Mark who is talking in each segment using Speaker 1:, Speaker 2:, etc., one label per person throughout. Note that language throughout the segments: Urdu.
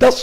Speaker 1: 10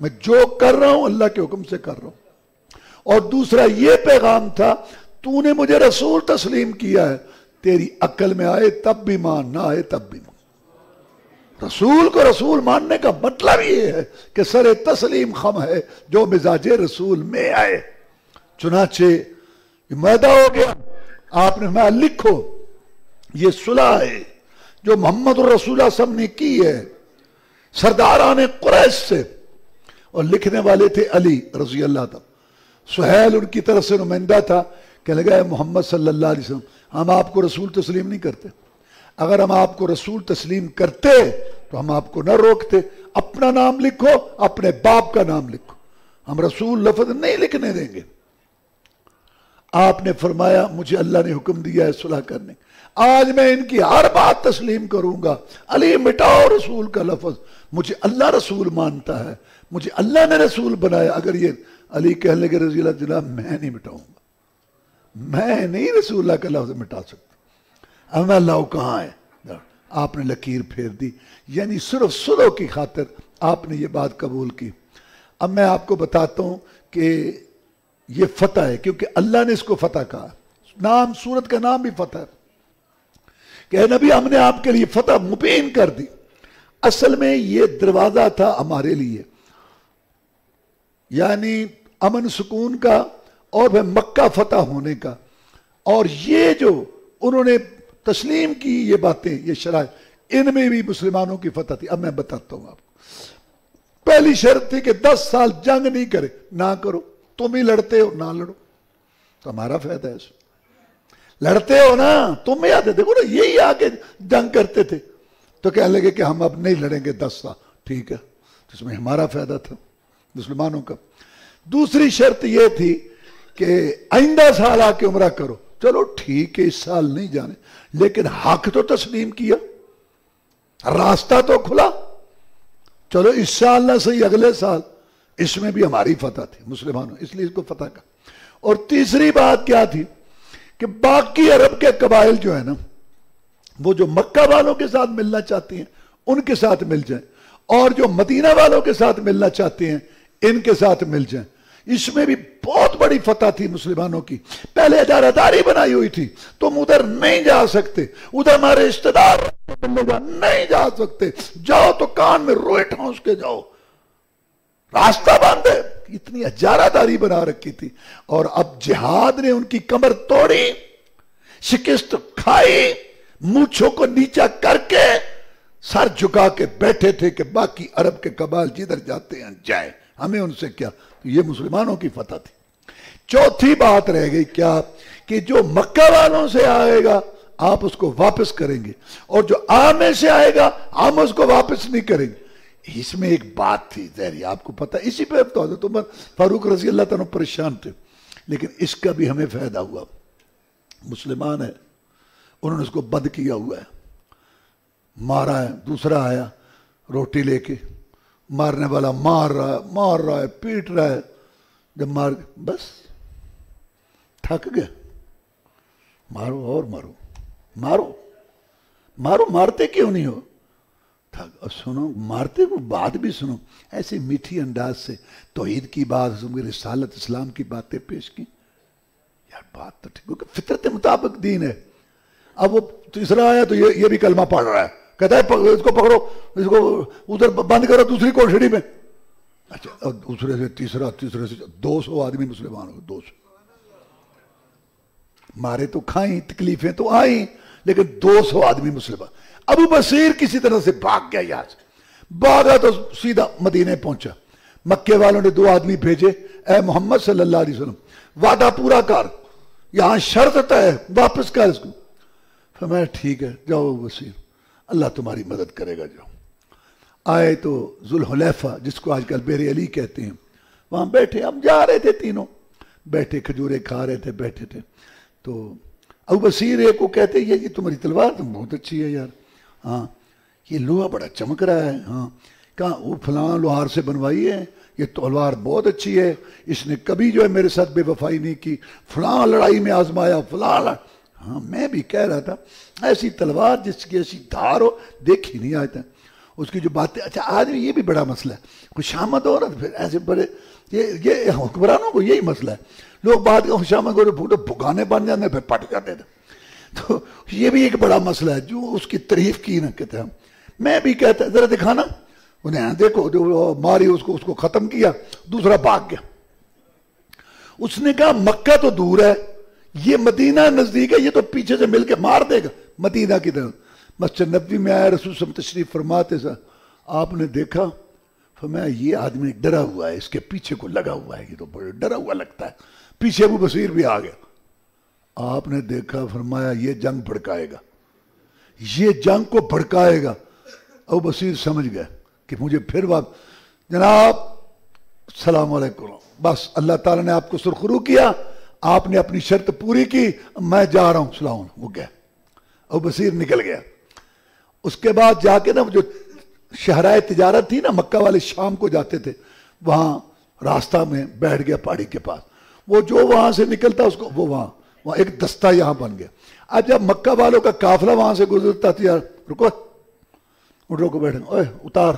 Speaker 1: میں جو کر رہا ہوں اللہ کے حکم سے کر رہا ہوں۔ اور دوسرا یہ پیغام تھا، تو نے مجھے رسول تسلیم کیا ہے، تیری عقل میں آئے تب بھی مان، نہ آئے تب بھی مان۔ رسول کو رسول ماننے کا مطلب یہ ہے کہ سر تسلیم خم ہے جو مزاج رسول میں آئے۔ چنانچہ یہ معاہدہ ہو گیا، آپ نے میں لکھو یہ صلح ہے جو محمد الرسول صلی اللہ علیہ وسلم نے کی ہے سرداران قریش سے، اور لکھنے والے تھے علی رضی اللہ تعالی، سہیل ان کی طرف سے نمائندہ تھا کہ لگا محمد صلی اللہ علیہ وسلم ہم آپ کو رسول تسلیم نہیں کرتے، اگر ہم آپ کو رسول تسلیم کرتے تو ہم آپ کو نہ روکتے، اپنا نام لکھو، اپنے باپ کا نام لکھو، ہم رسول لفظ نہیں لکھنے دیں گے۔ آپ نے فرمایا مجھے اللہ نے حکم دیا ہے صلح کرنے، آج میں ان کی ہر بات تسلیم کروں گا، علی مٹاؤ رسول کا لفظ، مجھے اللہ رسول مانتا ہے، مجھے اللہ نے رسول بنایا۔ اگر یہ علی کہنے لگے رضی اللہ جناب میں نہیں مٹاؤں گا، میں نہیں رسول اللہ کا لفظ مٹا سکتا، اب اللہ کہاں ہے؟ آپ نے لکیر پھیر دی، یعنی صرف صلح کی خاطر آپ نے یہ بات قبول کی۔ اب میں آپ کو بتاتا ہوں کہ یہ فتح ہے، کیونکہ اللہ نے اس کو فتح کہا، نام سورت کا نام بھی فتح ہے کہ اے نبی ہم نے آپ کے لیے فتح مبین کر دی۔ اصل میں یہ دروازہ تھا ہمارے لیے، یعنی امن سکون کا اور پھر مکہ فتح ہونے کا، اور یہ جو انہوں نے تسلیم کی یہ باتیں، یہ شرائط، ان میں بھی مسلمانوں کی فتح تھی۔ اب میں بتاتا ہوں آپ کو، پہلی شرط تھی کہ 10 سال جنگ نہیں کرے، نہ کرو، تم ہی لڑتے ہو نہ لڑو، تو ہمارا فائدہ ہے اس میں، لڑتے ہو نا تم ہی آتے، دیکھو نا یہی آگے جنگ کرتے تھے، تو کہنے لگے کہ ہم اب نہیں لڑیں گے 10 سال، ٹھیک ہے، اس میں ہمارا فائدہ تھا مسلمانوں کا۔ دوسری شرط یہ تھی کہ آئندہ سال آ کے عمرہ کرو، چلو ٹھیک ہے اس سال نہیں جانے، لیکن حق تو تسلیم کیا، راستہ تو کھلا، چلو اس سال نہ صحیح اگلے سال، اس میں بھی ہماری فتح تھی مسلمانوں، اس لیے اس کو فتح کا۔ اور تیسری بات کیا تھی کہ باقی عرب کے قبائل جو ہے نا، وہ جو مکہ والوں کے ساتھ ملنا چاہتی ہیں ان کے ساتھ مل جائیں، اور جو مدینہ والوں کے ساتھ ملنا چاہتے ہیں ان کے ساتھ مل جائیں۔ اس میں بھی بہت بڑی فتح تھی مسلمانوں کی، پہلے ادارہ داری بنائی ہوئی تھی، تم ادھر نہیں جا سکتے، ادھر ہمارے رشتہ دار نہیں جا سکتے، جاؤ تو کان میں روئے ٹھونس کے جاؤ، راستہ بند ہے، اتنی اجارہ داری بنا رکھی تھی۔ اور اب جہاد نے ان کی کمر توڑی، شکست کھائی، مونچھوں کو نیچا کر کے سر جھکا کے بیٹھے تھے کہ باقی عرب کے قبائل جدھر جاتے ہیں جائیں، ہمیں ان سے کیا۔ تو یہ مسلمانوں کی فتح تھی۔ چوتھی بات رہ گئی کیا کہ جو مکہ والوں سے آئے گا آپ اس کو واپس کریں گے، اور جو آنے سے آئے گا ہم اس کو واپس نہیں کریں گے۔ اس میں ایک بات تھی ظاہری، آپ کو پتہ، اسی پہ تو حضرت عمر فاروق رضی اللہ تعالیٰ پریشان تھے، لیکن اس کا بھی ہمیں فائدہ ہوا۔ مسلمان ہے، انہوں نے اس کو بند کیا ہوا ہے، مارا ہے، دوسرا آیا روٹی لے کے، مارنے والا مار رہا ہے پیٹ رہا ہے، جب مار بس تھک گئے، مارو اور مارو مارو مارو، مارتے کیوں نہیں ہو؟ تھک، سنو مارتے کو بات بھی سنو، ایسے میٹھی انداز سے توحید کی بات، رسالت اسلام کی باتیں پیش کی، یار بات تو ٹھیک، کیونکہ فطرت مطابق دین ہے۔ اب وہ تیسرا آیا تو یہ بھی کلمہ پڑھ رہا ہے، کہتا ہے اس کو پکڑو، اس کو ادھر بند کرو دوسری کوٹھڑی میں۔ اچھا، اور دوسرے سے تیسرے سے 200 آدمی مسلمان ہو، 200 مارے تو کھائیں، تکلیفیں تو آئیں، لیکن 200 آدمی مسلمان۔ ابو بصیر کسی طرح سے بھاگ گیا، یہاں سے بھاگا تو سیدھا مدینے پہنچا۔ مکے والوں نے 2 آدمی بھیجے، اے محمد صلی اللہ علیہ وسلم وعدہ پورا کر، یہاں شرط ہے، واپس کر اس کو۔ فرمایا ٹھیک ہے، جاؤ ابو بصیر، اللہ تمہاری مدد کرے گا۔ جاؤ۔ آئے تو ذوالحلیفہ، جس کو آج کل بیر علی کہتے ہیں، وہاں بیٹھے، ہم جا رہے تھے تینوں، بیٹھے کھجورے کھا رہے تھے، بیٹھے تھے، تو ابو بصیر ایک کو کہتے یہ تمہاری تلوار تو بہت اچھی ہے یار، ہاں یہ لوہا بڑا چمک رہا ہے، ہاں کہاں؟ وہ فلاں لوہار سے بنوائی ہے، یہ تلوار بہت اچھی ہے، اس نے کبھی جو ہے میرے ساتھ بے وفائی نہیں کی، فلاں لڑائی میں آزمایا، فلاں ہاں میں بھی کہہ رہا تھا ایسی تلوار جس کی ایسی دھار ہو دیکھی نہیں آتا۔ اس کی جو باتیں. اچھا آج یہ بھی بڑا مسئلہ ہے, خوشامد ہو رہا پھر ایسے بڑے یہ حکمرانوں کو یہی مسئلہ ہے. لوگ بات کا خوشامد ہو رہے بھگانے بن جاتے پھر پٹ جاتے تھے. تو یہ بھی ایک بڑا مسئلہ ہے. جو اس کی تعریف کی نا کہتے ہیں, میں بھی کہتا ذرا دکھانا انہیں, دیکھو جو ماری اس کو ختم کیا, دوسرا بھاگ گیا. اس نے کہا مکہ تو دور ہے, یہ مدینہ نزدیک ہے, یہ تو پیچھے سے مل کے مار دے گا مدینہ کی طرف. مسجد نبوی میں آئے, رسول صلی اللہ علیہ وسلم تشریف فرماتے سا, آپ نے دیکھا فرمایا یہ آدمی ڈرا ہوا ہے, اس کے پیچھے کو لگا ہوا ہے, یہ تو بڑا ڈرا ہوا لگتا ہے. پیچھے ابو بصیر بھی آ گیا. آپ نے دیکھا فرمایا یہ جنگ بھڑکائے گا, یہ جنگ کو بھڑکائے گا. ابو بصیر سمجھ گئے کہ مجھے پھر جناب السلام علیکم, بس اللہ تعالیٰ نے آپ کو سرخرو کیا, آپ نے اپنی شرط پوری کی, میں جا رہا ہوں سلام. وہ گیا, ابو بصیر نکل گیا. اس کے بعد جا کے نا جو شہرائے تجارت تھی نا, مکہ والے شام کو جاتے تھے, وہاں راستہ میں بیٹھ گیا پہاڑی کے پاس. وہ جو وہاں سے نکلتا اس کو وہ وہاں ایک دستہ یہاں بن گیا. اب جب مکہ والوں کا قافلہ وہاں سے گزرتا تھا, یار رکو بیٹھے, اوے اتار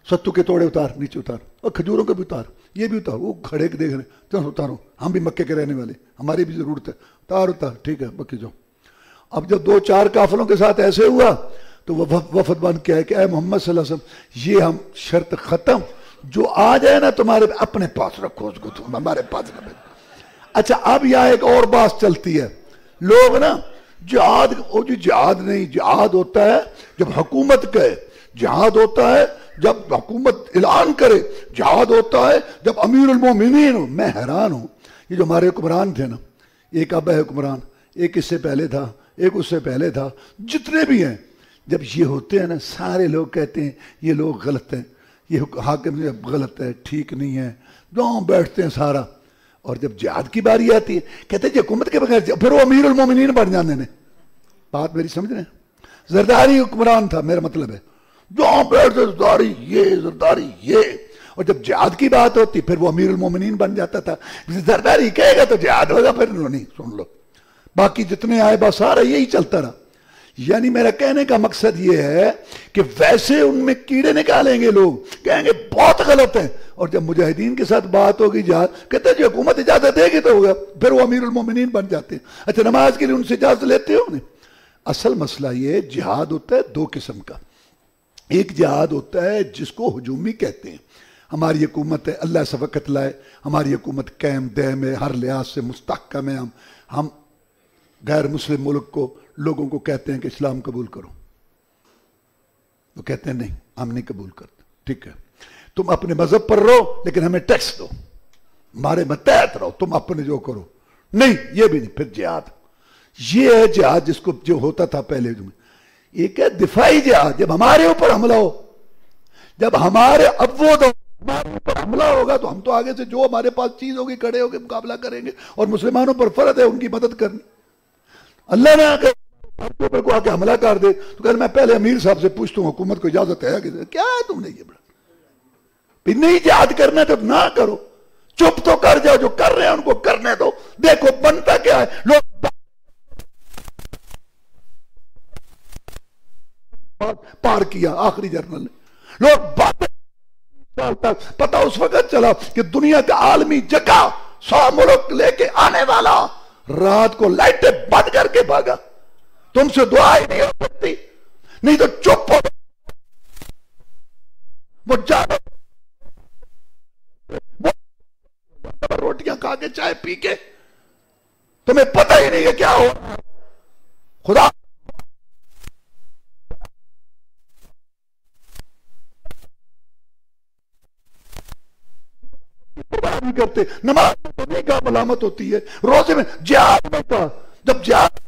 Speaker 1: ستو کے توڑے اتار, نیچے اتار, اور کھجوروں کے بھی اتار, یہ بھی اتار. وہ کھڑے کے دیکھ رہے, چلو اتارو, ہم بھی مکے کے رہنے والے, ہماری بھی ضرورت ہے, اتار ٹھیک ہے بکی جاؤ. اب جب 2-4 قافلوں کے ساتھ ایسے ہوا تو وہ وفد بن کے آئے کہ اے محمد صلی اللہ علیہ وسلم, یہ ہم شرط ختم, جو آ جائے نا تمہارے اپنے پاس رکھو, اس کو تم ہمارے پاس نہ. اچھا اب یہاں ایک اور بات چلتی ہے, لوگ نا جہاد, وہ جو جہاد نہیں, جہاد ہوتا ہے جب حکومت کہے, جہاد ہوتا ہے جب حکومت اعلان کرے, جہاد ہوتا ہے جب امیر المومنین ہو. میں حیران ہوں, یہ جو ہمارے حکمران تھے نا, ایک اب ہے حکمران, ایک اس سے پہلے تھا, ایک اس سے پہلے تھا, جتنے بھی ہیں, جب یہ ہوتے ہیں نا سارے لوگ کہتے ہیں یہ لوگ غلط ہیں, یہ حاکم غلط ہے, ٹھیک نہیں ہے, جاؤں بیٹھتے ہیں سارا. اور جب جہاد کی باری آتی ہے کہتے ہیں حکومت کے بغیر, پھر وہ امیر المومنین بن جانے نے. بات میری سمجھ رہے ہیں, زرداری حکمران تھا میرا مطلب ہے, جاؤں بیٹھتے زرداری یہ زرداری یہ, اور جب جہاد کی بات ہوتی پھر وہ امیر المومنین بن جاتا تھا. زرداری کہے گا تو جہاد ہوگا, پھر نہیں سن لو. باقی جتنے آئے بس سارا یہی چلتا رہا. یعنی میرا کہنے کا مقصد یہ ہے کہ ویسے ان میں کیڑے نکالیں گے لوگ, کہیں گے بہت غلط ہے, اور جب مجاہدین کے ساتھ بات ہوگی جہاد, کہتے ہیں جو حکومت اجازت دے گی تو ہوگا, پھر وہ امیر المومنین بن جاتے ہیں. اچھا نماز کے لیے ان سے اجازت لیتے ہو نہیں. اصل مسئلہ یہ, جہاد ہوتا ہے 2 قسم کا. ایک جہاد ہوتا ہے جس کو ہجومی کہتے ہیں, ہماری حکومت ہے اللہ سے وقت لائے, ہماری حکومت قائم دائم ہے, ہر لحاظ سے مستحکم ہے, ہم غیر مسلم ملک کو لوگوں کو کہتے ہیں کہ اسلام قبول کرو, وہ کہتے ہیں نہیں ہم نہیں قبول کرتے. ٹھیک ہے, تم اپنے مذہب پر رہو لیکن ہمیں ٹیکس دو, ہمارے متحد رہو, تم اپنے جو کرو. نہیں یہ بھی نہیں. پھر جہاد, یہ ہے جہاد جس کو جو ہوتا تھا پہلے. ایک ہے دفاعی جہاد, جب ہمارے اوپر حملہ ہو, جب ہمارے اب وہ ہمارے اوپر حملہ ہوگا تو ہم تو آگے سے جو ہمارے پاس چیز ہوگی کھڑے ہوگے مقابلہ کریں گے, اور مسلمانوں پر فرض ہے ان کی مدد کرنی. اللہ نے آگے اوپر کو آ کے حملہ کر دے تو کہ میں پہلے امیر صاحب سے پوچھتا ہوں حکومت کو اجازت ہے کہ کیا ہے تم نے یہ بڑا نہیں جہاد کرنا تو نہ کرو, چپ تو کر جاؤ, جو کر رہے ہیں ان کو کرنے دو. دیکھو بنتا کیا ہے, لوگ پار کیا آخری جرنل نے, لوگ باتیں پتا اس وقت چلا کہ دنیا کا عالمی جگہ 100 ملک لے کے آنے والا رات کو لائٹیں بند کر کے بھاگا. تم سے دعا ہی نہیں ہو سکتی, نہیں تو چپ ہو. وہ جانے روٹیاں کھا کے چائے پی کے, تمہیں پتہ ہی نہیں کہ کیا ہو. خدا نہیں کرتے, نماز میں تو نہیں کہا ملامت ہوتی ہے, روزے میں جہاد میں تھا, جب جہاد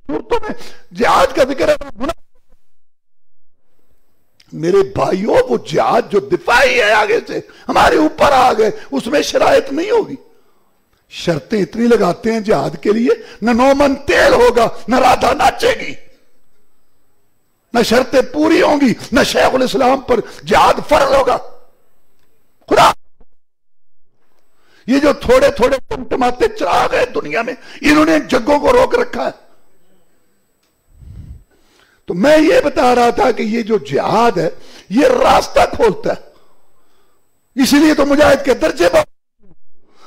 Speaker 1: صورتوں میں جہاد کا ذکر ہے. میرے بھائیوں وہ جہاد جو دفاعی ہے آگے سے ہمارے اوپر آ گئے, اس میں شرائط نہیں ہوگی. شرطیں اتنی لگاتے ہیں جہاد کے لیے, نہ 9 من تیل ہوگا, نہ رادھا ناچے گی, نہ شرطیں پوری ہوں گی, نہ شیخ الاسلام پر جہاد فرض ہوگا. خدا یہ جو تھوڑے تھوڑے ٹمٹماتے چراغ ہیں دنیا میں, انہوں نے جنگوں کو روک رکھا ہے. تو میں یہ بتا رہا تھا کہ یہ جو جہاد ہے یہ راستہ کھولتا ہے، اسی لیے تو مجاہد کے درجے رسول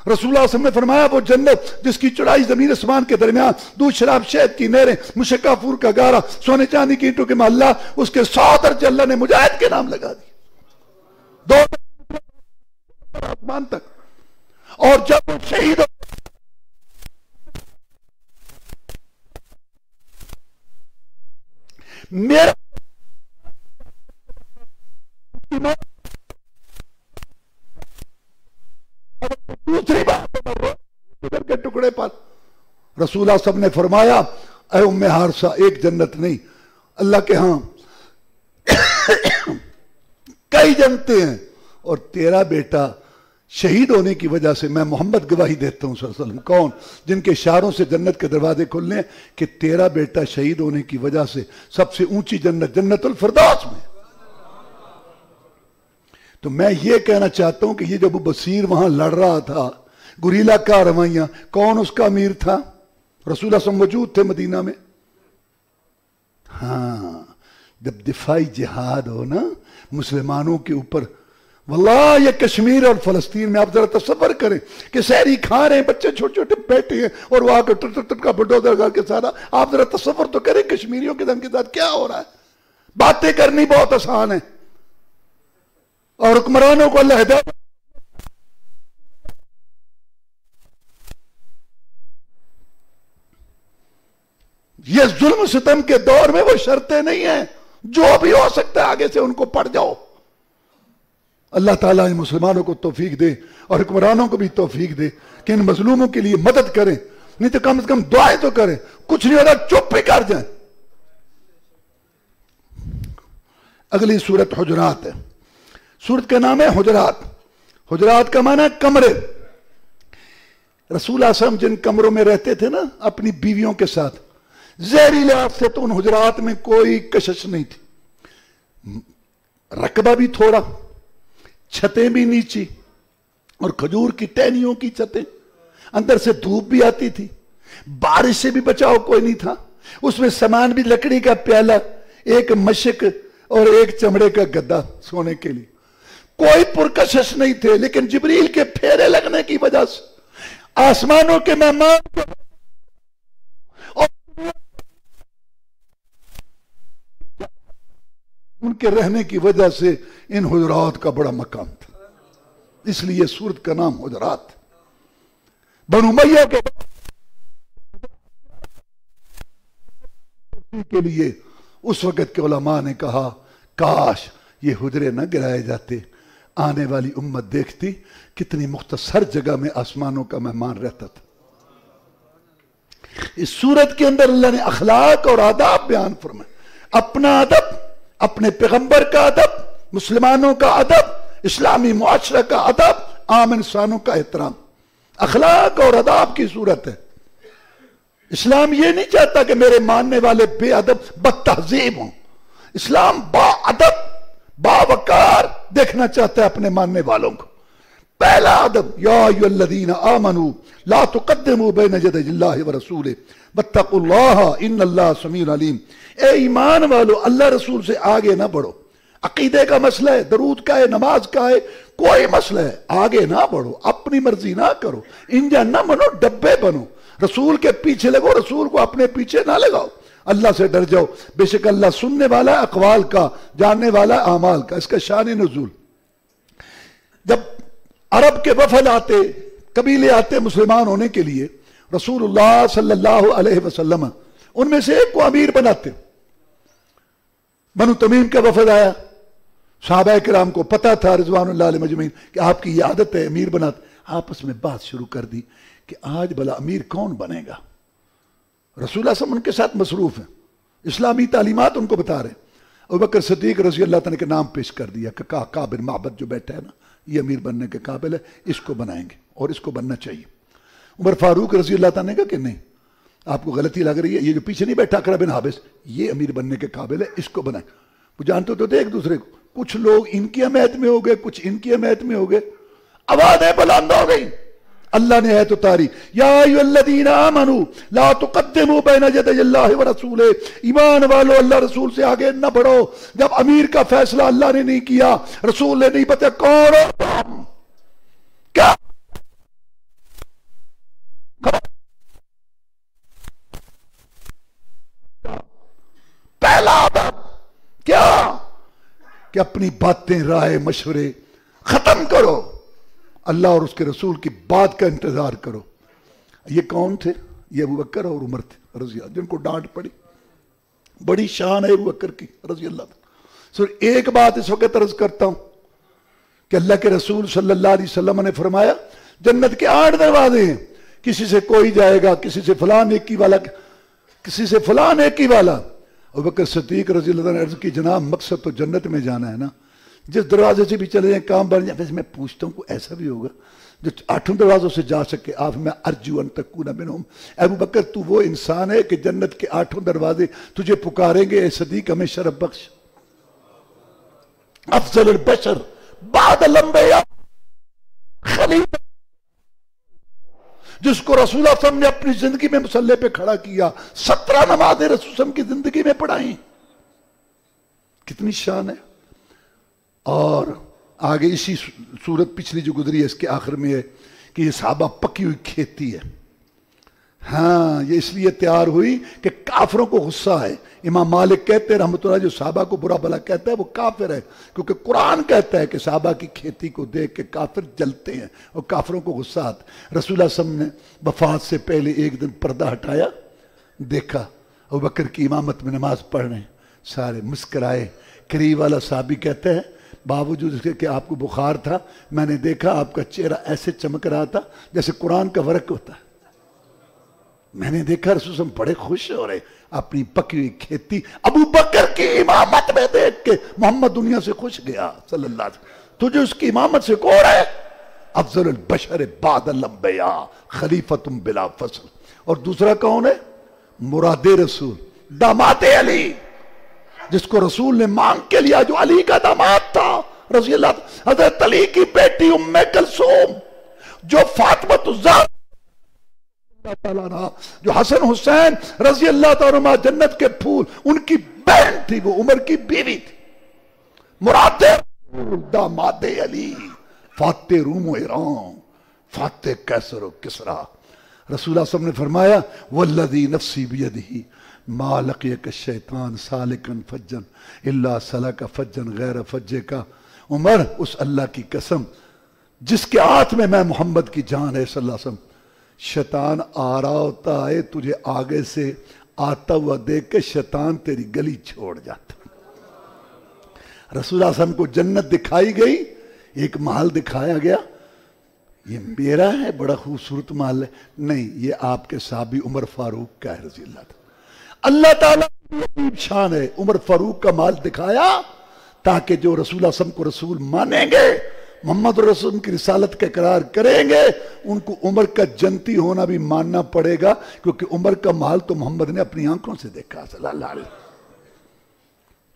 Speaker 1: اللہ صلی اللہ علیہ وسلم نے فرمایا وہ جنت جس کی چڑھائی زمین اسمان کے درمیان، دودھ شراب شہد کی نہریں، مشکا پھور کا گارا، سونے چاندی کی اینٹوں کے محلہ، اس کے 100 درجے اللہ نے مجاہد کے نام لگا دی، 2 آسمان تک. اور جب وہ شہید ہو میرا دوسری بات ادھر کے ٹکڑے پر رسول اللہ صاحب نے فرمایا اے ام حارثہ ایک جنت نہیں، اللہ کے ہاں کئی جنتیں ہیں، اور تیرا بیٹا شہید ہونے کی وجہ سے میں محمد گواہی دیتا ہوں صلی اللہ علیہ وسلم، کون؟ جن کے اشاروں سے جنت کے دروازے کھلنے ہیں، کہ تیرا بیٹا شہید ہونے کی وجہ سے سب سے اونچی جنت جنت الفردوس میں. تو میں یہ کہنا چاہتا ہوں کہ یہ جو ابو بصیر وہاں لڑ رہا تھا گریلا کارروائیاں، کون اس کا امیر تھا؟ رسول اللہ صلی اللہ علیہ وسلم موجود تھے مدینہ میں. ہاں جب دفاعی جہاد ہو نا مسلمانوں کے اوپر، واللہ یہ کشمیر اور فلسطین میں آپ ذرا تصور کریں کہ سحری کھا رہے ہیں بچے چھوٹے چھوٹے بیٹھے ہیں اور وہ آ کے ٹٹ کا بلڈوزر کر کے سارا، آپ ذرا تصور تو کریں کشمیریوں کے دم کے ساتھ کیا ہو رہا ہے. باتیں کرنی بہت آسان ہے اور حکمرانوں کو اللہ ہدایت. یہ ظلم ستم کے دور میں وہ شرطیں نہیں ہیں، جو بھی ہو سکتا ہے آگے سے ان کو پڑھ جاؤ. اللہ تعالیٰ ان مسلمانوں کو توفیق دے اور حکمرانوں کو بھی توفیق دے کہ ان مظلوموں کے لیے مدد کریں، نہیں تو کم از کم دعائیں تو کریں. کچھ نہیں ہوتا چپ بھی کر جائیں. اگلی سورت حجرات ہے. سورت کا نام ہے حجرات. حجرات کا معنی ہے کمرے. رسول اللہ صلی اللہ علیہ وسلم جن کمروں میں رہتے تھے نا اپنی بیویوں کے ساتھ، ظاہری لحاظ سے تو ان حجرات میں کوئی کشش نہیں تھی، رقبہ بھی تھوڑا، چھتیں بھی نیچی اور کھجور کی ٹہنیوں کی چھتیں، اندر سے دھوپ بھی آتی تھی، بارش سے بھی بچاؤ کوئی نہیں تھا. اس میں سامان بھی لکڑی کا پیالہ، ایک مشک اور ایک چمڑے کا گدا سونے کے لیے. کوئی پرکشش نہیں تھے، لیکن جبریل کے پھیرے لگنے کی وجہ سے آسمانوں کے مہمان اور ان کے رہنے کی وجہ سے ان حجرات کا بڑا مقام تھا، اس لیے سورت کا نام حجرات. بنو امیہ کے لیے اس وقت کے علماء نے کہا کاش یہ حجرے نہ گرائے جاتے، آنے والی امت دیکھتی کتنی مختصر جگہ میں آسمانوں کا مہمان رہتا تھا. اس سورت کے اندر اللہ نے اخلاق اور آداب بیان فرمائے. اپنا ادب، اپنے پیغمبر کا ادب، مسلمانوں کا ادب، اسلامی معاشرہ کا ادب، عام انسانوں کا احترام. اخلاق اور اداب کی صورت ہے. اسلام یہ نہیں چاہتا کہ میرے ماننے والے بے ادب بد تہذیب ہوں. اسلام با ادب با وقار دیکھنا چاہتا ہے اپنے ماننے والوں کو. پہلا ادب، یا ایھا الذین آمنوا لا تقدموا بین یدی اللہ ورسولہ واتقوا اللہ ان اللہ سمیع علیم. اے ایمان والو اللہ رسول سے آگے نہ بڑھو. عقیدے کا مسئلہ ہے، درود کا ہے، نماز کا ہے، کوئی مسئلہ ہے، آگے نہ بڑھو، اپنی مرضی نہ کرو، انجن نہ بنو، ڈبے بنو. رسول کے پیچھے لگو، رسول کو اپنے پیچھے نہ لگاؤ. اللہ سے ڈر جاؤ، بے شک اللہ سننے والا اقوال کا، جاننے والا اعمال کا. اس کا شان نزول. جب عرب کے وفد آتے، قبیلے آتے مسلمان ہونے کے لیے، رسول اللہ صلی اللہ علیہ وسلم ان میں سے ایک کو امیر بناتے. بنو تمیم کا وفد آیا، صحابہ کرام کو پتا تھا رضوان اللہ علیہ مجمعین کہ آپ کی یہ عادت ہے امیر بناتے. آپس میں بات شروع کر دی کہ آج بھلا امیر کون بنے گا. رسول اللہ صلی اللہ علیہ وسلم ان کے ساتھ مصروف ہیں، اسلامی تعلیمات ان کو بتا رہے ہیں. ابوبکر صدیق رضی اللہ تعالیٰ کے نام پیش کر دیا کہ کعب بن معبد جو بیٹھا ہے نا یہ امیر بننے کے قابل ہے، اس کو بنائیں گے اور اس کو بننا چاہیے. عمر فاروق رضی اللہ تعالیٰ نے کہا کہ نہیں، آپ کو غلطی لگ رہی ہے، یہ جو پیچھے نہیں بیٹھا اقرع بن حابس یہ امیر بننے کے قابل ہے، اس کو بنائیں. وہ جانتے تو تھے ایک دوسرے کو. کچھ لوگ ان کی حمایت میں ہو گئے، کچھ ان کی حمایت میں ہو گئے. آوازیں بلند ہو گئی، اللہ نے ہے تو تاری یا ایھا آمنو لا تقدموا بین یدی اللہ ورسولہ، ایمان والو اللہ رسول سے آگے نہ بڑھو۔ جب امیر کا فیصلہ اللہ نے نہیں کیا، رسول نے نہیں بتایا، کون ہو تم؟ کیا پہلا ادب کیا کہ اپنی باتیں، رائے، مشورے ختم کرو، اللہ اور اس کے رسول کی بات کا انتظار کرو۔ یہ کون تھے؟ یہ ابوبکر اور عمر تھے رضی اللہ، جن کو ڈانٹ پڑی۔ بڑی شان ہے ابوبکر کی رضی اللہ عنہ۔ صرف ایک بات اس وقت عرض کرتا ہوں کہ اللہ کے رسول صلی اللہ علیہ وسلم نے فرمایا جنت کے 8 دروازے ہیں، کسی سے کوئی جائے گا، کسی سے فلاں نیکی والا، کسی سے فلاں نیکی والا۔ ابوبکر صدیق رضی اللہ عنہ نے عرض کی جناب مقصد تو جنت میں جانا ہے نا، جس دروازے سے بھی چلے جائیں کام بن جائے۔ ویسے میں پوچھتا ہوں کوئی ایسا بھی ہوگا جو 8 دروازوں سے جا سکے؟ آپ میں ارجو ان تکون منہم۔ ابوبکر تو وہ انسان ہے کہ جنت کے 8 دروازے تجھے پکاریں گے، اے صدیق ہمیں شرف بخش، افضل البشر بعد الانبیاء، خلیفہ جس کو رسول اللہ صلی اللہ علیہ وسلم نے اپنی زندگی میں مصلی پہ کھڑا کیا، 17 نمازیں رسول صلی اللہ علیہ وسلم کی زندگی میں پڑھائیں۔ کتنی شان ہے۔ اور آگے اسی صورت پچھلی جو گزری ہے اس کے آخر میں ہے کہ یہ صحابہ پکی ہوئی کھیتی ہے۔ ہاں یہ اس لیے تیار ہوئی کہ کافروں کو غصہ ہے۔ امام مالک کہتے ہیں رحمۃ اللہ جو صحابہ کو برا بھلا کہتا ہے وہ کافر ہے، کیونکہ قرآن کہتا ہے کہ صحابہ کی کھیتی کو دیکھ کے کافر جلتے ہیں اور کافروں کو غصہ آتا ہے۔ رسول اللہ صلی اللہ علیہ وسلم نے وفات سے پہلے ایک دن پردہ ہٹایا، دیکھا ابوبکر کی امامت میں نماز پڑھ رہے ہیں، سارے مسکرائے۔ قریب والا صحابی کہتے ہیں باوجود اس کے کہ آپ کو بخار تھا، میں نے دیکھا آپ کا چہرہ ایسے چمک رہا تھا جیسے قرآن کا ورق ہوتا ہے۔ میں نے دیکھا رسول صلی اللہ علیہ وسلم بڑے خوش ہو رہے، اپنی پکی ہوئی کھیتی ابو بکر کی امامت میں دیکھ کے محمد دنیا سے خوش گیا صلی اللہ علیہ وسلم۔ تجھے اس کی امامت سے کون ہے؟ افضل البشر بعد الانبیاء خلیفۃ بلا فصل۔ اور دوسرا کون ہے؟ مراد رسول، داماد علی، جس کو رسول نے مانگ کے لیا، جو علی کا داماد تھا رضی اللہ عنہ، حضرت علی کی بیٹی ام کلثوم، جو فاطمہ الزہرا اللہ تعالیٰ عنہ، جو حسن حسین رضی اللہ تعالیٰ عنہ جنت کے پھول، ان کی بہن تھی، وہ عمر کی بیوی تھی۔ مراد داماد علی، فاتح روم و ایران، فاتح کیسر و کسرا۔ رسول اللہ صلی اللہ علیہ وسلم نے فرمایا والذی نفسی بیدہ ما لقیک الشیطان سالکا فجا الا سلک فجا غیر فج کا۔ عمر اس اللہ کی قسم جس کے ہاتھ میں محمد کی جان ہے صلی اللہ علیہ وسلم، شیطان آ رہا ہوتا ہے تجھے آگے سے آتا ہوا دیکھ کے شیطان تیری گلی چھوڑ جاتا۔ رسول اللہ صلی اللہ علیہ وسلم کو جنت دکھائی گئی، ایک محل دکھایا گیا، یہ میرا ہے، بڑا خوبصورت محل ہے، نہیں یہ آپ کے صحابی عمر فاروق کا ہے رضی اللہ عنہ۔ اللہ تعالیٰ کی عجیب شان ہے، عمر فاروق کا محل دکھایا تاکہ جو رسول اللہ صلی اللہ علیہ وسلم کو رسول مانیں گے، محمد رسول کی رسالت کا اقرار کریں گے، ان کو عمر کا جنتی ہونا بھی ماننا پڑے گا، کیونکہ عمر کا محل تو محمد نے اپنی آنکھوں سے دیکھا صلی اللہ علیہ وسلم۔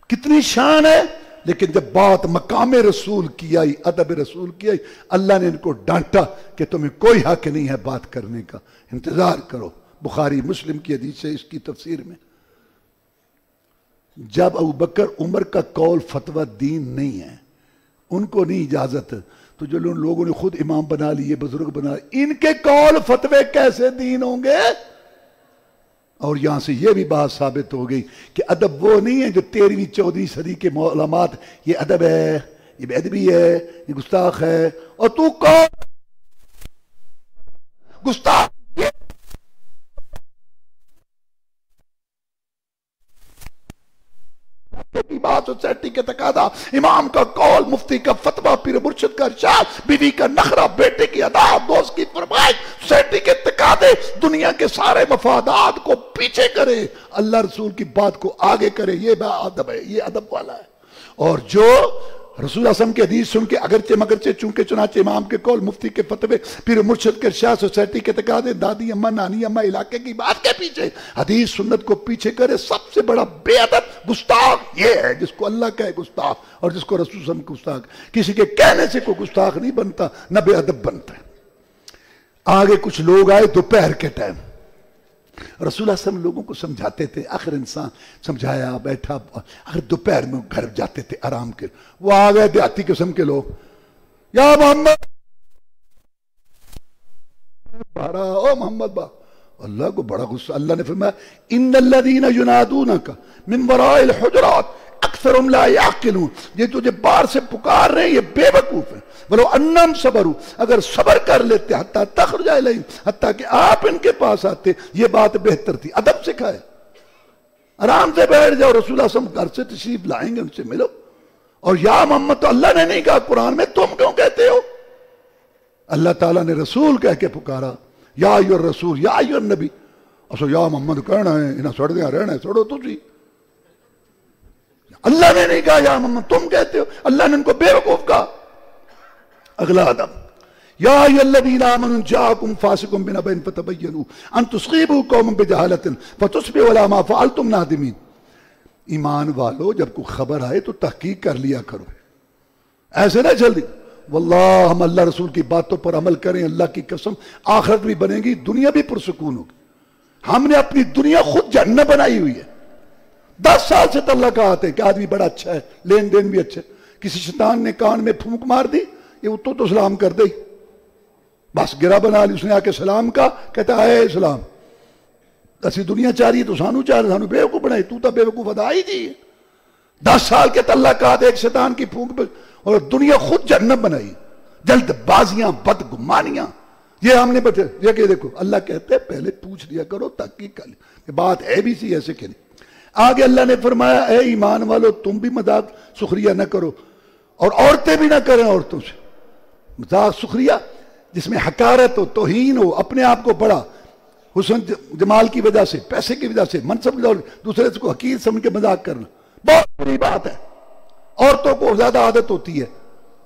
Speaker 1: کتنی شان ہے۔ لیکن جب بات مقام رسول کی آئی، ادب رسول کی آئی، اللہ نے ان کو ڈانٹا کہ تمہیں کوئی حق نہیں ہے بات کرنے کا، انتظار کرو۔ بخاری مسلم کی حدیث ہے اس کی تفسیر میں، جب ابوبکر عمر کا قول فتویٰ دین نہیں ہے، ان کو نہیں اجازت، تو جو لوگوں نے خود امام بنا لیے، بزرگ بنا لیے، ان کے قول فتوے کیسے دین ہوں گے؟ اور یہاں سے یہ بھی بات ثابت ہو گئی کہ ادب وہ نہیں ہے جو 13ویں 14ویں صدی کے علماء، یہ ادب ہے، یہ بے ادبی ہے، یہ گستاخ ہے، اور تو کون گستاخ؟ کی بات سوسائٹی کے تقاضا، امام کا قول، مفتی کا فتویٰ، پیر مرشد کا ارشاد، بیوی کا نخرہ، بیٹے کی ادا، دوست کی فرمائش، سوسائٹی کے تقاضے، دنیا کے سارے مفادات کو پیچھے کرے، اللہ رسول کی بات کو آگے کرے، یہ ادب ہے، یہ ادب والا ہے۔ اور جو رسول اللہ صلی اللہ علیہ وسلم کی حدیث سن کے اگرچہ مگرچہ چونکہ چنانچہ امام کے قول، مفتی کے فتوے، پیر مرشد کے ارشاد، سوسائٹی کے تقاضے، دادی اماں، نانی اماں، علاقے کی بات کے پیچھے حدیث سنت کو پیچھے کرے، سب سے بڑا بے ادب گستاخ یہ ہے، جس کو اللہ کہے گستاخ اور جس کو رسول صلی اللہ علیہ وسلم گستاخ۔ کسی کے کہنے سے کوئی گستاخ نہیں بنتا، نہ بے ادب بنتا ہے۔ آگے کچھ لوگ آئے دوپہر کے ٹائم، رسول اللہ صلی اللہ علیہ وسلم لوگوں کو سمجھاتے تھے، آخر انسان سمجھایا بیٹھا، اگر دوپہر میں گھر جاتے تھے آرام کے، وہ آ گئے دیہاتی قسم کے لوگ، یا محمد بارا، او محمد با، اللہ کو بڑا غصہ، اللہ نے فرمایا ان الذین ینادونک من وراء الحجرات اکثرهم لا یعقلون، یہ تجھے باہر سے پکار رہے ہیں یہ بے وقوف ہیں، ولو انہم صبروا، اگر صبر کر لیتے حتی تخرج الیہم، حتی کہ آپ ان کے پاس آتے، یہ بات بہتر تھی، ادب سکھائے، آرام سے بیٹھ جاؤ، رسول اللہ صلی اللہ علیہ وسلم گھر سے تشریف لائیں گے، ان سے ملو، اور یا محمد تو اللہ نے نہیں کہا قرآن میں، تم کیوں کہتے ہو؟ اللہ تعالیٰ نے رسول کہہ کے پکارا، یا ایھا الرسول یا ایھا النبی، اصل یا محمد کہنا ہے انہیں سڑ دیا رہنا ہے، سڑو تو سی، اللہ نے نہیں کہا یا محمد، تم کہتے ہو، اللہ نے ان کو بے وقوف کہا۔ اگلا ادب، یا ایھا الذین آمنوا جاءکم فاسق بنبأ فتبینوا ان تصیبوا قوما بجہالۃ فتصبحوا علی ما فعلتم نادمین، ایمان والو جب کوئی خبر آئے تو تحقیق کر لیا کرو، ایسے نہ جلدی، واللہ ہم اللہ رسول کی باتوں پر عمل کریں، اللہ کی قسم آخرت بھی بنے گی، دنیا بھی پرسکون ہوگی۔ ہم نے اپنی دنیا خود جہنم بنائی ہوئی ہے، 10 سال سے تعلقات ہے کہ آدمی بڑا اچھا ہے، لین دین بھی اچھا ہے، کسی شیطان نے کان میں پھونک مار دی، یہ تو سلام کر دے، بس گرا بنا لی، اس نے آ کے سلام کا، کہتا اے اسلام، اسی دنیا چاہ رہی ہے تو سانو چاہ رہے، سانو بے وقوف بنائی، تو تا بے وقوف ادا ہی دی، 10 سال کے تعلقات ایک شیطان کی پھونک، اور دنیا خود جہنم بنائی، جلد بازیاں، بدگمانیاں، یہ ہم نے بتے، یہ کہ دیکھو اللہ کہتے ہیں پہلے پوچھ لیا کرو، تحقیق کر لیا کہ بات ہے بھی سی ایسے کہ نہیں۔ آگے اللہ نے فرمایا اے ایمان والو تم بھی مذاق سخریہ نہ کرو، اور عورتیں بھی نہ کریں عورتوں سے مذاق سخریہ، جس میں حقارت ہو، توہین ہو، اپنے آپ کو بڑا حسن جمال کی وجہ سے، پیسے کی وجہ سے، منصب کی وجہ سے دوسرے کو حقیر سمجھ کے مذاق کرنا بہت بری بات ہے۔ عورتوں کو زیادہ عادت ہوتی ہے،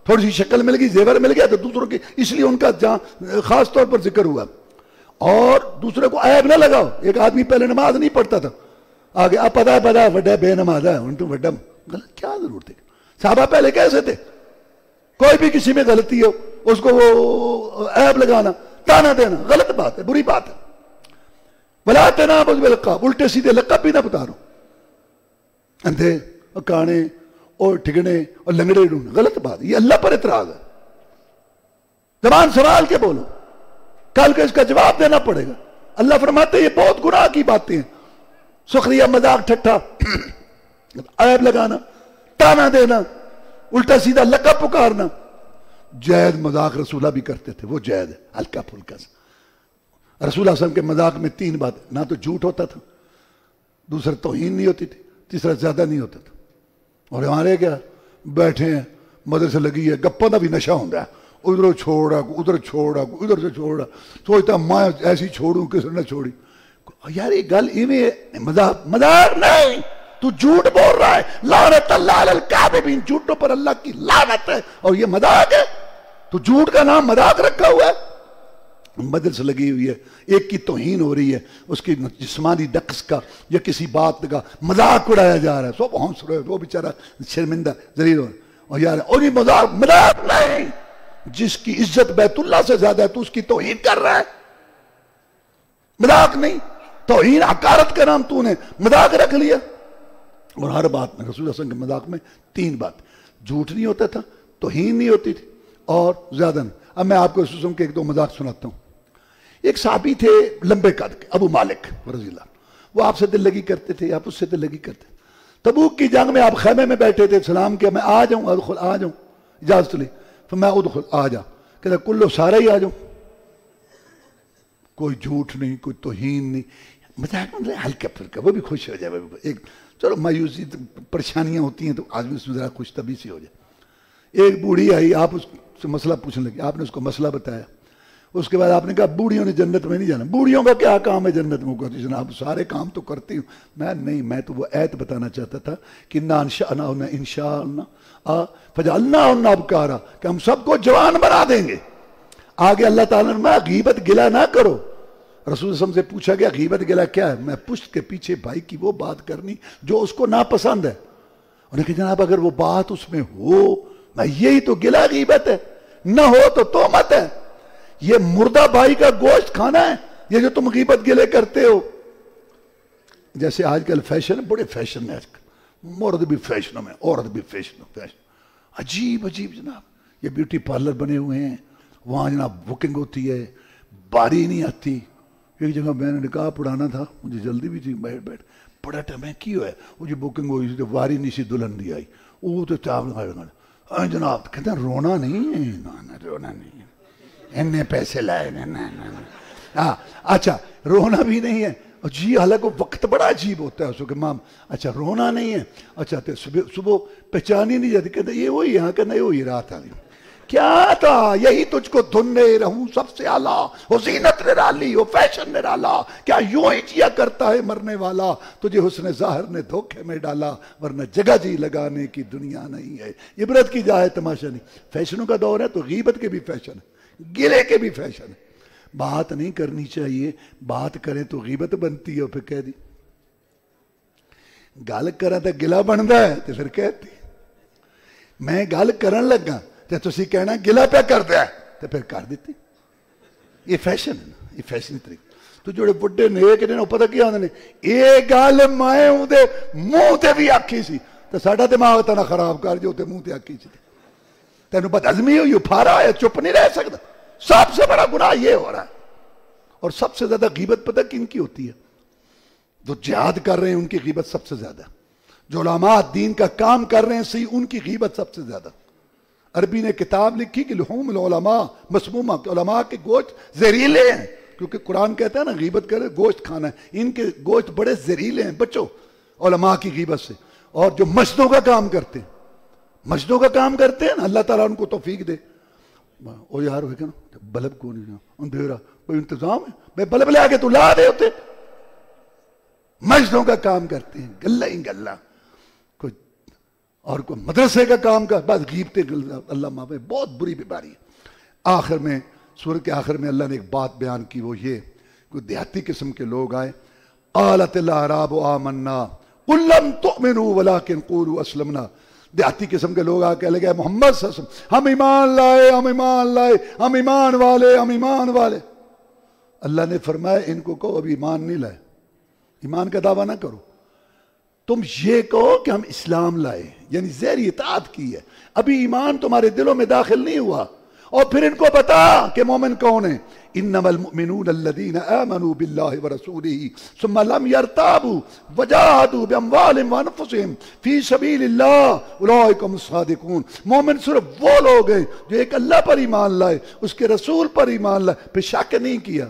Speaker 1: تھوڑی سی شکل مل گئی، زیور مل گیا تو دوسروں کی، اس لیے ان کا جہاں خاص طور پر ذکر ہوا، اور دوسرے کو عیب نہ لگاؤ۔ ایک آدمی پہلے نماز نہیں پڑھتا تھا، آگے اب پتا ہے وڈا بے نماز ہے، ان تو وڈا کیا ضرورت ہے؟ صحابہ پہلے کیسے تھے؟ کوئی بھی کسی میں غلطی ہو اس کو وہ عیب لگانا، تانا دینا غلط بات ہے، بری بات ہے۔ ولا تنابذوا بالالقاب، الٹے سیدھے لقب بھی نہ بتا رہا ہوں، اندھے اور کانے اور ٹھگنے اور لنگڑے ڈھونڈنا غلط بات ہے، یہ اللہ پر اعتراض ہے۔ زبان سنبھال کے بولو، کل کو اس کا جواب دینا پڑے گا۔ اللہ فرماتے ہیں یہ بہت گناہ کی باتیں ہیں، سخریہ، مذاق، ٹھٹھا، عیب لگانا، تانا دینا، الٹا سیدھا لقب پکارنا۔ جائز مذاق رسولہ بھی کرتے تھے، وہ جائز ہے، ہلکا پھلکا سا۔ رسول اللہ صلی اللہ علیہ وسلم کے مذاق میں 3 باتیں، نہ تو جھوٹ ہوتا تھا، دوسرا توہین نہیں ہوتی تھی، تیسرا زیادہ نہیں ہوتا تھا۔ اور ہمارے کیا بیٹھے ہیں، مدرسے لگی ہے، گپوں کا بھی نشہ ہوتا ہے، ادھر چھوڑا ادھر چھوڑا ادھر سے چھوڑا، سوچتا میں ایسی چھوڑوں کس نے چھوڑی۔ یار یہ گل ایویں مذاق نہیں، تو جھوٹ بول رہا ہے، لعنت اللہ علی الکاذبین، جھوٹوں پر اللہ کی لعنت ہے، اور یہ مذاق ہے، تو جھوٹ کا نام مذاق رکھا ہوا ہے۔ مدرس لگی ہوئی ہے، ایک کی توہین ہو رہی ہے، اس کی جسمانی نقص کا یا کسی بات کا مذاق اڑایا جا رہا ہے، سب ہنس رہے، وہ بیچارہ شرمندہ ذلیل ہو، اور یار اور یہ مذاق نہیں، جس کی عزت بیت اللہ سے زیادہ ہے تو اس کی توہین کر رہا ہے، مذاق نہیں، توہین حقارت کا نام تو نے مذاق رکھ لیا۔ اور ہر بات میں رسول اللہ صلی اللہ علیہ وسلم کے مذاق میں 3 بات، جھوٹ نہیں ہوتا تھا، توہین نہیں ہوتی تھی، اور زیادہ نہیں۔ اب میں آپ کو رسول اللہ علیہ وسلم کے 1-2 مذاق سناتا ہوں۔ ایک صحابی تھے لمبے قد کے، ابو مالک رضی اللہ، وہ آپ سے دل لگی کرتے تھے، آپ اس سے دل لگی کرتے تھے۔ تبوک کی جنگ میں آپ خیمے میں بیٹھے تھے، سلام کیا، میں آ جاؤں، ادخل، آ جاؤں، اجازت لی، پھر میں ادخل، آ جا، کہتا کلو سارا ہی آ جاؤں، کوئی جھوٹ نہیں، کوئی توہین نہیں، مذاق ہلکا پھلکا، وہ بھی خوش ہو جائے، ایک چلو مایوسی پریشانیاں ہوتی ہیں تو آدمی اس میں ذرا خوش طبی سے ہو جائے۔ ایک بوڑھی آئی، آپ اس سے مسئلہ پوچھنے لگے، آپ نے اس کو مسئلہ بتایا، اس کے بعد آپ نے کہا بوڑھیوں نے جنت میں نہیں جانا، بوڑھیوں کا کیا کام ہے جنت میں؟ کہتی جناب سارے کام تو کرتی ہوں میں، نہیں میں تو وہ ایت بتانا چاہتا تھا کہ انا انشأناہن انشاء فجعلناہن ابکارا، کہ ہم سب کو جوان بنا دیں گے۔ آگے اللہ تعالیٰ نے غیبت گلہ نہ کرو، رسول صلی اللہ علیہ وسلم سے پوچھا گیا غیبت گلہ کیا ہے؟ میں پشت کے پیچھے بھائی کی وہ بات کرنی جو اس کو ناپسند ہے۔ انہوں نے کہا جناب اگر وہ بات اس میں ہو، میں یہی تو گلہ غیبت ہے، نہ ہو تو تہمت ہے۔ یہ مردہ بھائی کا گوشت کھانا ہے یہ جو تم غیبت گلے کرتے ہو؟ جیسے آج کل فیشن ہے، بڑے فیشن ہے، مرد بھی فیشنوں میں، عورت بھی فیشن، عجیب عجیب جناب۔ یہ بیوٹی پارلر بنے ہوئے ہیں، وہاں جناب بکنگ ہوتی ہے، باری نہیں آتی۔ ایک جگہ میں نے نکاح پڑھانا تھا، مجھے جلدی بھی تھی، بیٹھ بڑا ٹائم ہے کی ہوئے وہ جو بکنگ ہوئی تھی، واری نہیں سی دلہن دی آئی، وہ تو چاپ لگا جناب، کہتے ہیں رونا نہیں ہے، نا رونا نہیں ہے، انہیں پیسے لائے ہاں اچھا رونا بھی نہیں ہے جی، حالانکہ وقت بڑا عجیب ہوتا ہے اس کو، مام اچھا رونا نہیں ہے، اچھا صبح پہچان ہی نہیں جاتی، کہتے یہ وہی یہاں کہ نہیں وہی رات آ گئی، کیا تھا یہی تجھ کو دھننے رہوں سب سے اعلیٰ، وہ زینت نرالی، وہ فیشن نرالا، کیا یوں ہی جیا کرتا ہے مرنے والا، تجھے حسن ظاہر نے دھوکے میں ڈالا، ورنہ جگہ جی لگانے کی دنیا نہیں ہے۔ عبرت کی جائے تماشا نہیں۔ فیشنوں کا دور ہے تو غیبت کے بھی فیشن ہے، گلے کے بھی فیشن ہے۔ بات نہیں کرنی چاہیے، بات کریں تو غیبت بنتی ہے، پھر کہہ دی گل کرا تو گلا بنتا ہے، تو پھر کہتی میں گل کرن لگا تو تسی کہنا گلا پہ کر دیا تو پھر کر دیتی۔ یہ فیشن ہے نا، یہ فیشن طریقہ۔ تو جوڑے بڑے نیک نے وہ پتہ کیا آدھے نے یہ گل میں دے منہ تے بھی آکھی سی تو ساڈا دماغ تو نہ خراب کر جو تے منہ تے آکھی سی، تینوں بدعزمی ہوئی، پھارا ہے، چپ نہیں رہ سکتا۔ سب سے بڑا گناہ یہ ہو رہا ہے، اور سب سے زیادہ غیبت پتہ کن کی ہوتی ہے؟ جو جہاد کر رہے ہیں ان کی غیبت سب سے زیادہ، جو علماء دین کا کام کر رہے ہیں صحیح ان کی غیبت سب سے زیادہ۔ عربی نے کتاب لکھی کہ لحوم العلماء مسمومہ، کہ علماء کے گوشت زہریلے ہیں، کیونکہ قرآن کہتا ہے نا غیبت کرے گوشت کھانا ہے، ان کے گوشت بڑے زہریلے ہیں، بچو علماء کی غیبت سے۔ اور جو مسجدوں کا کام کرتے ہیں، مسجدوں کا کام کرتے ہیں نا، اللہ تعالیٰ ان کو توفیق دے۔ او یار ہوئے کہ نا بلب کو نہیں اندھیرا، کوئی انتظام ہے؟ میں بلب لے آگے تو لا دے ہوتے۔ مسجدوں کا کام کرتے ہیں، گلہ ہی گلہ، کوئی اور کوئی مدرسے کا کام کا، بس غیبتیں، اللہ معاف، بہت بری بیماری ہے۔ آخر میں سورۃ کے آخر میں اللہ نے ایک بات بیان کی، وہ یہ کوئی دیہاتی قسم کے لوگ آئے، قالت الاعراب آمنا قل لم تؤمنوا ولکن قولوا اسلمنا۔ دیہاتی قسم کے لوگ آ کے لگے محمد صلی اللہ علیہ وسلم ہم ایمان لائے، ہم ایمان لائے، ہم ایمان والے، ہم ایمان والے۔ اللہ نے فرمایا ان کو کہو ابھی ایمان نہیں لائے، ایمان کا دعویٰ نہ کرو، تم یہ کہو کہ ہم اسلام لائے، یعنی زہری اطاعت کی ہے، ابھی ایمان تمہارے دلوں میں داخل نہیں ہوا۔ اور پھر ان کو بتا کہ مومن کون ہے، انما المؤمنون الذین آمنوا باللہ ورسولہ ثم لم یرتابوا وجاہدوا باموالہم وانفسہم فی سبیل اللہ اولئک هم الصادقون۔ مومن صرف وہ لوگ ہیں جو ایک اللہ پر ایمان لائے، اس کے رسول پر ایمان لائے، پھر شک نہیں کیا۔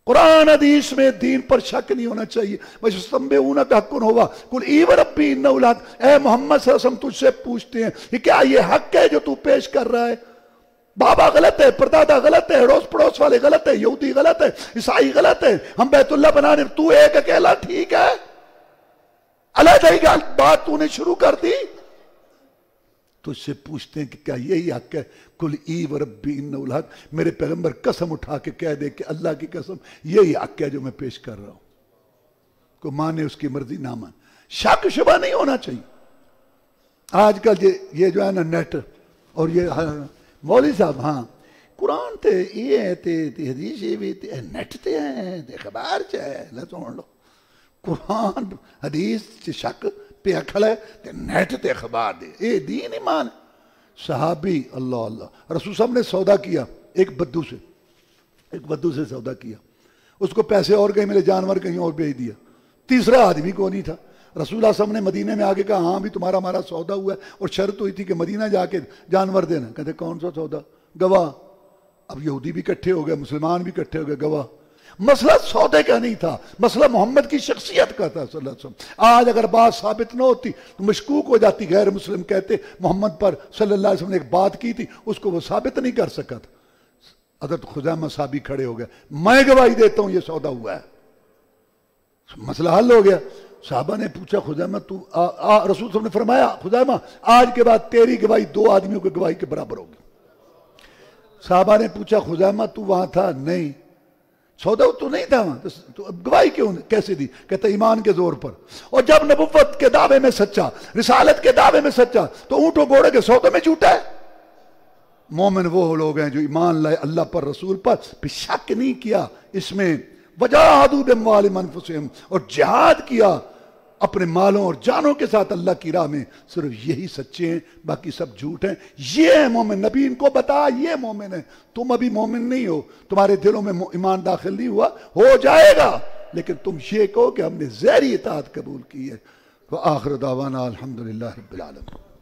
Speaker 1: قرآن حدیث میں دین پر شک نہیں ہونا چاہیے۔ وَيَسْتَنبِئُونَكَ حَقٌّ هُوَ قُلْ اِی وَرَبِّی إِنَّهُ لَحَقٌّ۔ اے محمد صلی اللہ علیہ وسلم تجھ سے پوچھتے ہیں کہ کیا یہ حق ہے جو تو پیش کر رہا ہے؟ بابا غلط ہے، پردادا غلط ہے، اڑوس پڑوس والے غلط ہے، یہودی غلط ہے، عیسائی غلط ہے، ہم بیت اللہ بنانے، تو ایک اکیلا ٹھیک ہے؟ علیحدہ ہی بات تو نے شروع کر دی۔ تجھ سے پوچھتے ہیں کہ کیا یہی حق ہے؟ قل ای وربی انہ الحق، میرے پیغمبر قسم اٹھا کے کہہ دے کہ اللہ کی قسم یہی حق ہے جو میں پیش کر رہا ہوں، کو مانے اس کی مرضی نہ مان، شک شبہ نہیں ہونا چاہیے۔ آج کل یہ جو ہے نا نیٹ اور یہ مولوی صاحب ہاں قرآن تے یہ تے حدیث یہ بھی تے نیٹ تے ہیں تے خبر چاہے لے سن لو، قرآن حدیث سے شک پہ کھڑا ہے تے نیٹ تے خبر دے، اے دین ایمان۔ صحابی اللہ اللہ رسول صاحب نے سودا کیا ایک بدو سے سودا کیا، اس کو پیسے اور کہیں ملے، جانور کہیں اور بھیج دیا، تیسرا آدمی کو نہیں تھا۔ رسول اللہ صلی اللہ علیہ وسلم نے مدینہ میں آگے کہا ہاں بھی تمہارا ہمارا سودا ہوا ہے، اور شرط ہوئی تھی کہ مدینہ جا کے جانور دینا۔ کہتے کون سا سودا؟ گواہ۔ اب یہودی بھی کٹھے ہو گئے، مسلمان بھی کٹھے ہو گئے، گواہ۔ مسئلہ سودے کا نہیں تھا، مسئلہ محمد کی شخصیت کا تھا صلی اللہ علیہ وسلم۔ آج اگر بات ثابت نہ ہوتی تو مشکوک ہو جاتی، غیر مسلم کہتے محمد پر صلی اللہ علیہ وسلم نے ایک بات کی تھی، اس کو وہ ثابت نہیں کر سکا تھا۔ حضرت خزیمہ صحابی کھڑے ہو گئے، میں گواہی دیتا ہوں یہ سودا ہوا ہے، مسئلہ حل ہو گیا۔ صحابہ نے پوچھا خزیمہ تو رسول صلی اللہ علیہ وسلم نے فرمایا خزیمہ آج کے بعد تیری گواہی 2 آدمیوں کی گواہی کے برابر ہوگی۔ صحابہ نے پوچھا خزیمہ تو وہاں تھا؟ نہیں۔ سودا تو نہیں تھا وہاں، تو گواہی کیوں کیسے دی؟ کہتا ایمان کے زور پر۔ اور جب نبوت کے دعوے میں سچا، رسالت کے دعوے میں سچا، تو اونٹوں گھوڑے کے سودے میں جھوٹا ہے؟ مومن وہ لوگ ہیں جو ایمان لائے اللہ پر، رسول پر، پھر شک نہیں کیا اس میں، وجاہدوا باموالہم وانفسہم، اور جہاد کیا اپنے مالوں اور جانوں کے ساتھ اللہ کی راہ میں، صرف یہی سچے ہیں، باقی سب جھوٹ ہیں۔ یہ ہے مومن۔ نبی ان کو بتا یہ مومن ہے۔ تم ابھی مومن نہیں ہو، تمہارے دلوں میں ایمان داخل نہیں ہوا، ہو جائے گا، لیکن تم یہ کہو کہ ہم نے ظاہری اطاعت قبول کی ہے۔ وآخر دعوانا الحمدللہ رب العالمین۔